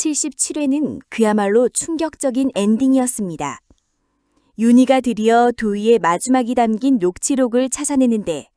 77회는 그야말로 충격적인 엔딩이었습니다. 윤희가 드디어 도희의 마지막이 담긴 녹취록을 찾아내는데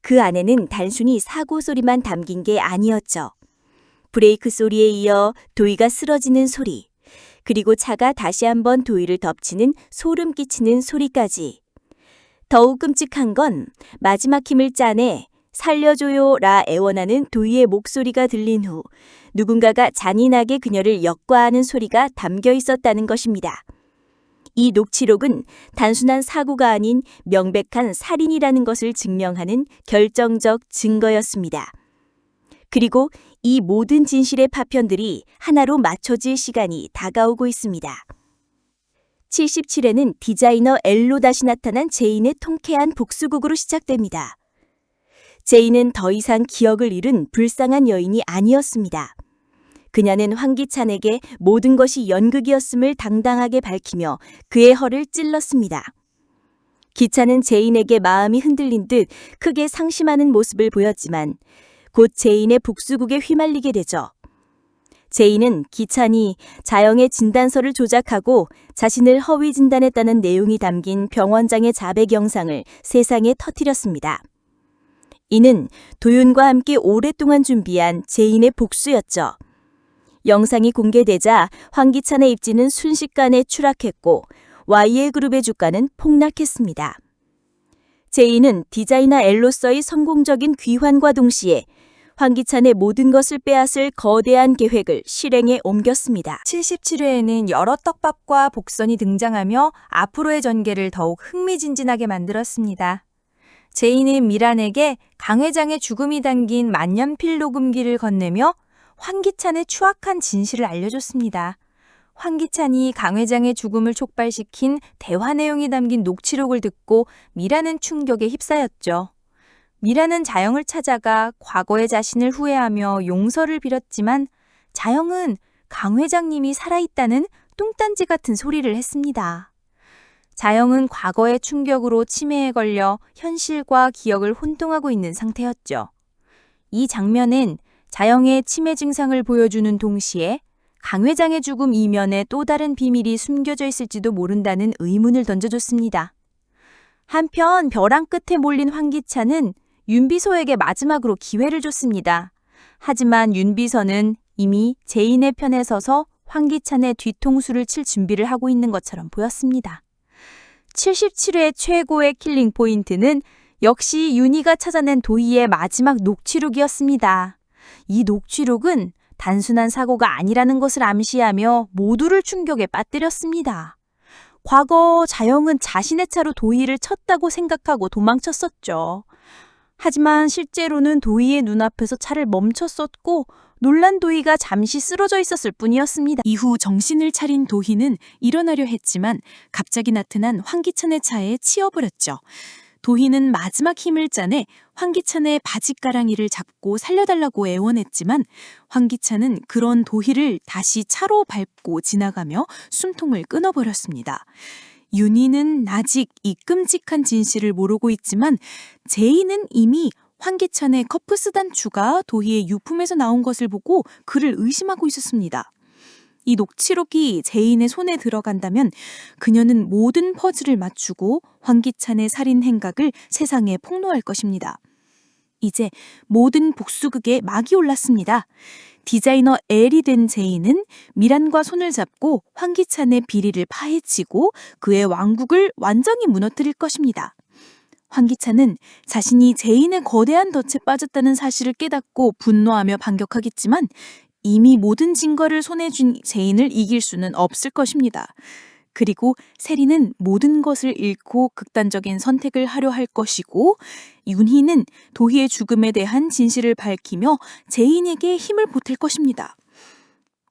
그 안에는 단순히 사고 소리만 담긴 게 아니었죠. 브레이크 소리에 이어 도희가 쓰러지는 소리, 그리고 차가 다시 한번 도희를 덮치는 소름 끼치는 소리까지. 더욱 끔찍한 건 마지막 힘을 짜내 살려줘요 라 애원하는 도희의 목소리가 들린 후 누군가가 잔인하게 그녀를 역과하는 소리가 담겨 있었다는 것입니다. 이 녹취록은 단순한 사고가 아닌 명백한 살인이라는 것을 증명하는 결정적 증거였습니다. 그리고 이 모든 진실의 파편들이 하나로 맞춰질 시간이 다가오고 있습니다. 77회는 디자이너 L로 다시 나타난 제인의 통쾌한 복수극으로 시작됩니다. 제인은 더 이상 기억을 잃은 불쌍한 여인이 아니었습니다. 그녀는 황기찬에게 모든 것이 연극이었음을 당당하게 밝히며 그의 허를 찔렀습니다. 기찬은 제인에게 마음이 흔들린 듯 크게 상심하는 모습을 보였지만 곧 제인의 복수극에 휘말리게 되죠. 제인은 기찬이 자영의 진단서를 조작하고 자신을 허위 진단했다는 내용이 담긴 병원장의 자백 영상을 세상에 터뜨렸습니다. 이는 도윤과 함께 오랫동안 준비한 제인의 복수였죠. 영상이 공개되자 황기찬의 입지는 순식간에 추락했고 YA그룹의 주가는 폭락했습니다. 제인은 디자이너 L로서의 성공적인 귀환과 동시에 황기찬의 모든 것을 빼앗을 거대한 계획을 실행에 옮겼습니다. 77회에는 여러 떡밥과 복선이 등장하며 앞으로의 전개를 더욱 흥미진진하게 만들었습니다. 제인은 미란에게 강 회장의 죽음이 담긴 만년필 녹음기를 건네며 황기찬의 추악한 진실을 알려줬습니다. 황기찬이 강 회장의 죽음을 촉발시킨 대화 내용이 담긴 녹취록을 듣고 미란은 충격에 휩싸였죠. 미란은 자영을 찾아가 과거의 자신을 후회하며 용서를 빌었지만 자영은 강 회장님이 살아있다는 뚱딴지 같은 소리를 했습니다. 자영은 과거의 충격으로 치매에 걸려 현실과 기억을 혼동하고 있는 상태였죠. 이 장면은 자영의 치매 증상을 보여주는 동시에 강 회장의 죽음 이면에 또 다른 비밀이 숨겨져 있을지도 모른다는 의문을 던져줬습니다. 한편 벼랑 끝에 몰린 황기찬은 윤비서에게 마지막으로 기회를 줬습니다. 하지만 윤비서는 이미 제인의 편에 서서 황기찬의 뒤통수를 칠 준비를 하고 있는 것처럼 보였습니다. 77회 최고의 킬링 포인트는 역시 윤희가 찾아낸 도희의 마지막 녹취록이었습니다. 이 녹취록은 단순한 사고가 아니라는 것을 암시하며 모두를 충격에 빠뜨렸습니다. 과거 자영은 자신의 차로 도희를 쳤다고 생각하고 도망쳤었죠. 하지만 실제로는 도희의 눈앞에서 차를 멈췄었고 놀란 도희가 잠시 쓰러져 있었을 뿐이었습니다. 이후 정신을 차린 도희는 일어나려 했지만 갑자기 나타난 황기찬의 차에 치여버렸죠. 도희는 마지막 힘을 짜내 황기찬의 바지가랑이를 잡고 살려달라고 애원했지만 황기찬은 그런 도희를 다시 차로 밟고 지나가며 숨통을 끊어버렸습니다. 윤희는 아직 이 끔찍한 진실을 모르고 있지만 제인은 이미 황기찬의 커프스 단추가 도희의 유품에서 나온 것을 보고 그를 의심하고 있었습니다. 이 녹취록이 제인의 손에 들어간다면 그녀는 모든 퍼즐을 맞추고 황기찬의 살인 행각을 세상에 폭로할 것입니다. 이제 모든 복수극에 막이 올랐습니다. 디자이너 L이 된 제인은 미란과 손을 잡고 황기찬의 비리를 파헤치고 그의 왕국을 완전히 무너뜨릴 것입니다. 황기찬은 자신이 제인의 거대한 덫에 빠졌다는 사실을 깨닫고 분노하며 반격하겠지만 이미 모든 증거를 손에 쥔 제인을 이길 수는 없을 것입니다. 그리고 세리는 모든 것을 잃고 극단적인 선택을 하려 할 것이고 윤희는 도희의 죽음에 대한 진실을 밝히며 제인에게 힘을 보탤 것입니다.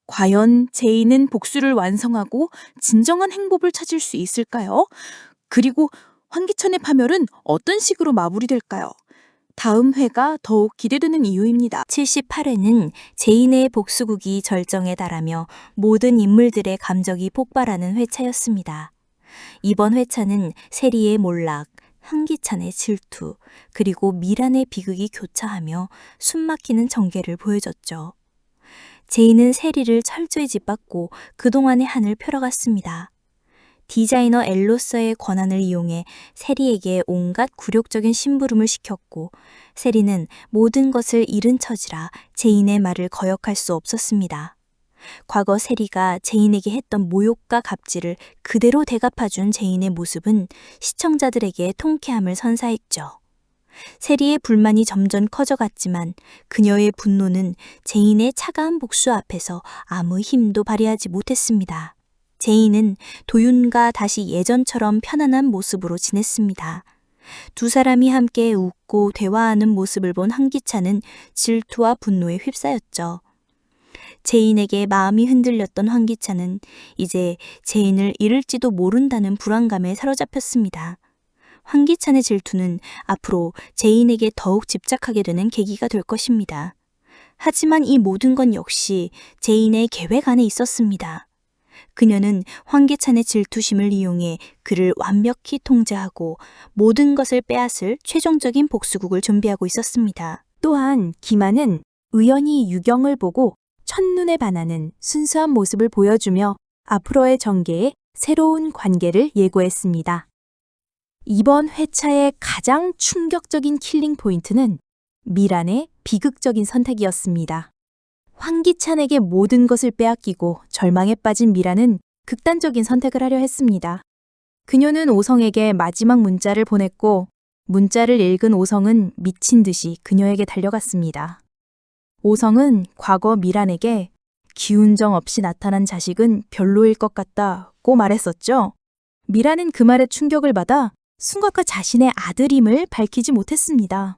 과연 제인은 복수를 완성하고 진정한 행복을 찾을 수 있을까요? 그리고 황기찬의 파멸은 어떤 식으로 마무리될까요? 다음 회가 더욱 기대되는 이유입니다. 78회는 제인의 복수극이 절정에 달하며 모든 인물들의 감정이 폭발하는 회차였습니다. 이번 회차는 세리의 몰락, 황기찬의 질투, 그리고 미란의 비극이 교차하며 숨막히는 전개를 보여줬죠. 제이는 세리를 철저히 짓밟고 그동안의 한을 펴러갔습니다. 디자이너 엘로서의 권한을 이용해 세리에게 온갖 굴욕적인 심부름을 시켰고 세리는 모든 것을 잃은 처지라 제인의 말을 거역할 수 없었습니다. 과거 세리가 제인에게 했던 모욕과 갑질을 그대로 대갚아준 제인의 모습은 시청자들에게 통쾌함을 선사했죠. 세리의 불만이 점점 커져갔지만 그녀의 분노는 제인의 차가운 복수 앞에서 아무 힘도 발휘하지 못했습니다. 제인은 도윤과 다시 예전처럼 편안한 모습으로 지냈습니다. 두 사람이 함께 웃고 대화하는 모습을 본 황기찬은 질투와 분노에 휩싸였죠. 제인에게 마음이 흔들렸던 황기찬은 이제 제인을 잃을지도 모른다는 불안감에 사로잡혔습니다. 황기찬의 질투는 앞으로 제인에게 더욱 집착하게 되는 계기가 될 것입니다. 하지만 이 모든 건 역시 제인의 계획 안에 있었습니다. 그녀는 황기찬의 질투심을 이용해 그를 완벽히 통제하고 모든 것을 빼앗을 최종적인 복수국을 준비하고 있었습니다. 또한 기만은 우연히 유경을 보고 첫눈에 반하는 순수한 모습을 보여주며 앞으로의 전개에 새로운 관계를 예고했습니다. 이번 회차의 가장 충격적인 킬링 포인트는 미란의 비극적인 선택이었습니다. 황기찬에게 모든 것을 빼앗기고 절망에 빠진 미란은 극단적인 선택을 하려 했습니다. 그녀는 오성에게 마지막 문자를 보냈고 문자를 읽은 오성은 미친 듯이 그녀에게 달려갔습니다. 오성은 과거 미란에게 기운정 없이 나타난 자식은 별로일 것 같다고 말했었죠. 미란은 그 말에 충격을 받아 순각과 자신의 아들임을 밝히지 못했습니다.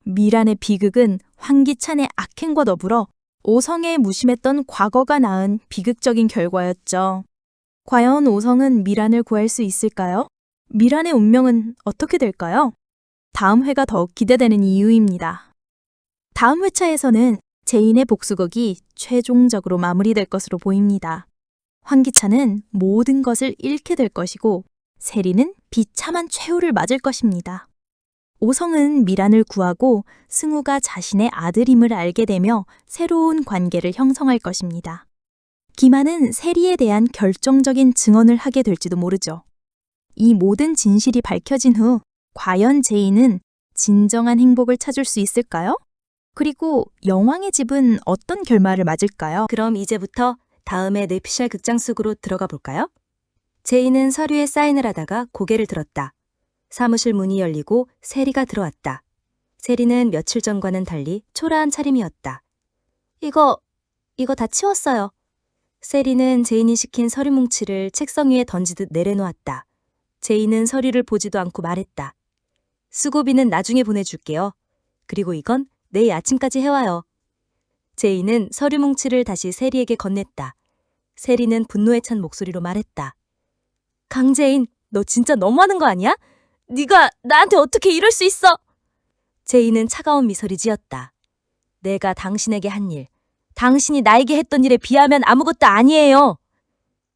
미란의 비극은 황기찬의 악행과 더불어 오성의 무심했던 과거가 낳은 비극적인 결과였죠. 과연 오성은 미란을 구할 수 있을까요? 미란의 운명은 어떻게 될까요? 다음 회가 더욱 기대되는 이유입니다. 다음 회차에서는 제인의 복수극이 최종적으로 마무리될 것으로 보입니다. 황기찬은 모든 것을 잃게 될 것이고 세리는 비참한 최후를 맞을 것입니다. 오성은 미란을 구하고 승우가 자신의 아들임을 알게 되며 새로운 관계를 형성할 것입니다. 기만은 세리에 대한 결정적인 증언을 하게 될지도 모르죠. 이 모든 진실이 밝혀진 후 과연 제인은 진정한 행복을 찾을 수 있을까요? 그리고 영왕의 집은 어떤 결말을 맞을까요? 그럼 이제부터 다음의 뇌피셜 극장 속으로 들어가 볼까요? 제인은 서류에 사인을 하다가 고개를 들었다. 사무실 문이 열리고 세리가 들어왔다. 세리는 며칠 전과는 달리 초라한 차림이었다. 이거 다 치웠어요. 세리는 제인이 시킨 서류 뭉치를 책상 위에 던지듯 내려놓았다. 제인은 서류를 보지도 않고 말했다. 수고비는 나중에 보내줄게요. 그리고 이건 내일 아침까지 해와요. 제인은 서류 뭉치를 다시 세리에게 건넸다. 세리는 분노에 찬 목소리로 말했다. 강제인, 너 진짜 너무하는 거 아니야? 네가 나한테 어떻게 이럴 수 있어? 제인은 차가운 미소를 지었다. 내가 당신에게 한 일, 당신이 나에게 했던 일에 비하면 아무것도 아니에요.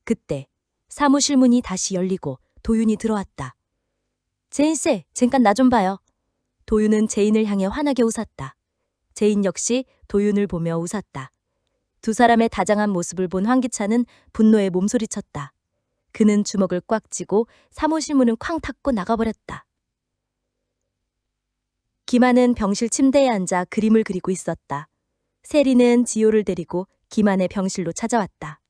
그때 사무실 문이 다시 열리고 도윤이 들어왔다. 제인씨, 잠깐 나 좀 봐요. 도윤은 제인을 향해 환하게 웃었다. 제인 역시 도윤을 보며 웃었다. 두 사람의 다정한 모습을 본 황기찬은 분노에 몸소리쳤다. 그는 주먹을 꽉 쥐고 사무실 문은 쾅 닫고 나가버렸다. 김한은 병실 침대에 앉아 그림을 그리고 있었다. 세리는 지호를 데리고 김한의 병실로 찾아왔다.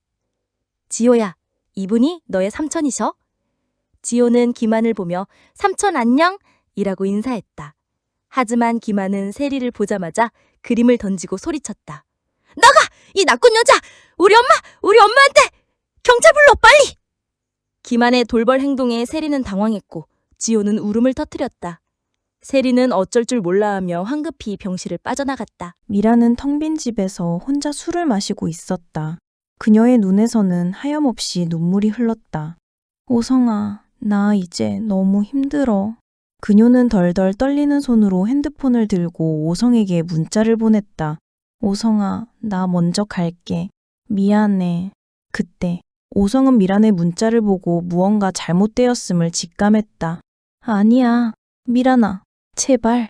지호야, 이분이 너의 삼촌이셔? 지호는 김한을 보며 삼촌 안녕? 이라고 인사했다. 하지만 김한은 세리를 보자마자 그림을 던지고 소리쳤다. 나가! 이 나쁜 여자! 우리 엄마한테! 경찰 불러 빨리! 김한의 돌벌 행동에 세리는 당황했고 지호는 울음을 터뜨렸다. 세리는 어쩔 줄 몰라하며 황급히 병실을 빠져나갔다. 미라는 텅 빈 집에서 혼자 술을 마시고 있었다. 그녀의 눈에서는 하염없이 눈물이 흘렀다. 오성아, 나 이제 너무 힘들어. 그녀는 덜덜 떨리는 손으로 핸드폰을 들고 오성에게 문자를 보냈다. 오성아, 나 먼저 갈게. 미안해. 그때 오성은 미란의 문자를 보고 무언가 잘못되었음을 직감했다. 아니야, 미란아. 제발.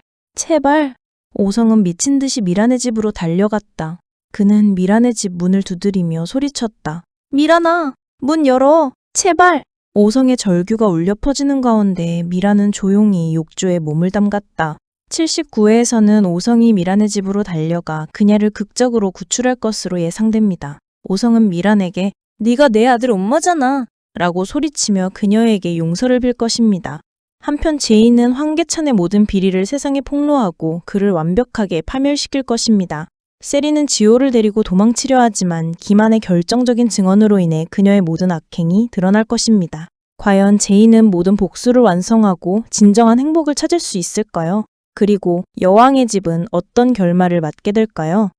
오성은 미친 듯이 미란의 집으로 달려갔다. 그는 미란의 집 문을 두드리며 소리쳤다. 미란아, 문 열어. 제발. 오성의 절규가 울려 퍼지는 가운데 미란은 조용히 욕조에 몸을 담갔다. 79회에서는 오성이 미란의 집으로 달려가 그녀를 극적으로 구출할 것으로 예상됩니다. 오성은 미란에게 네가 내 아들 엄마잖아 라고 소리치며 그녀에게 용서를 빌 것입니다. 한편 제이는 황계찬의 모든 비리를 세상에 폭로하고 그를 완벽하게 파멸시킬 것입니다. 세리는 지호를 데리고 도망치려 하지만 기만의 결정적인 증언으로 인해 그녀의 모든 악행이 드러날 것입니다. 과연 제이는 모든 복수를 완성하고 진정한 행복을 찾을 수 있을까요? 그리고 여왕의 집은 어떤 결말을 맞게 될까요?